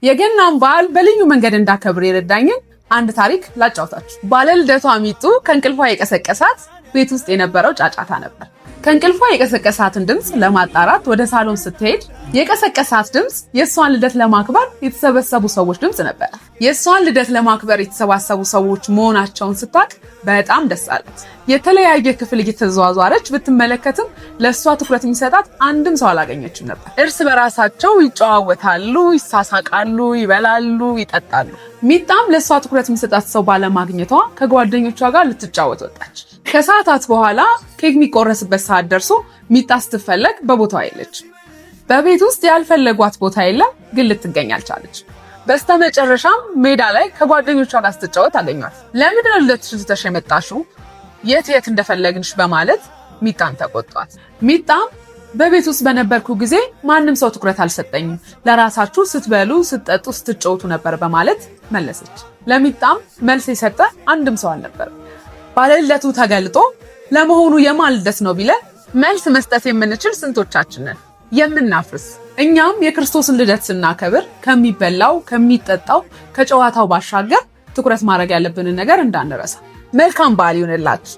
የገናን በዓል በልዩ መንገድ እንዳከብር የረዳኝን አንድ ታሪክ ላጫውታችሁ። ባለልደቷ ሚጡ ከእንቅልፏ የቀሰቀሳት ቤት ውስጥ የነበረው ጫጫታ ነበር። ከእንቅልፏ የቀሰቀሳትን ድምፅ ለማጣራት ወደ ሳሎን ስትሄድ የቀሰቀሳት ድምፅ የእሷን ልደት ለማክበር የተሰበሰቡ ሰዎች ድምፅ ነበር። የእሷን ልደት ለማክበር የተሰባሰቡ ሰዎች መሆናቸውን ስታውቅ በጣም ደስ አላት። የተለያየ ክፍል እየተዘዋወረች ብትመለከትም ለእሷ ትኩረት የሚሰጣት አንድም ሰው አላገኘችም ነበር። እርስ በራሳቸው ይጨዋወታሉ፣ ይሳሳቃሉ፣ ይበላሉ፣ ይጠጣሉ። ሚጣም ለእሷ ትኩረት የሚሰጣት ሰው ባለማግኘቷ ከጓደኞቿ ጋር ልትጫወት ወጣች። ከሰዓታት በኋላ ኬክ የሚቆረስበት ሰዓት ደርሶ ሚጣ ስትፈለግ በቦታው የለች። በቤት ውስጥ ያልፈለጓት ቦታ የለም፣ ግን ልትገኝ አልቻለች። በስተመጨረሻም ሜዳ ላይ ከጓደኞቿ ጋር ስትጫወት አገኟት። ለምንድን ነው ልደትሽን ትተሽ የመጣሽው? የት እንደፈለግንሽ በማለት ሚጣን ተቆጧት። ሚጣም በቤት ውስጥ በነበርኩ ጊዜ ማንም ሰው ትኩረት አልሰጠኝም፣ ለራሳችሁ ስትበሉ፣ ስትጠጡ፣ ስትጫወቱ ነበር በማለት መለሰች። ለሚጣም መልስ የሰጠ አንድም ሰው አልነበረም። ባለልደቱ ተገልጦ ለመሆኑ የማን ልደት ነው ቢለን መልስ መስጠት የምንችል ስንቶቻችን ነን? የምናፍርስ። እኛም የክርስቶስን ልደት ስናከብር ከሚበላው፣ ከሚጠጣው፣ ከጨዋታው ባሻገር ትኩረት ማድረግ ያለብንን ነገር እንዳንረሳ። መልካም በዓል ይሁንላችሁ።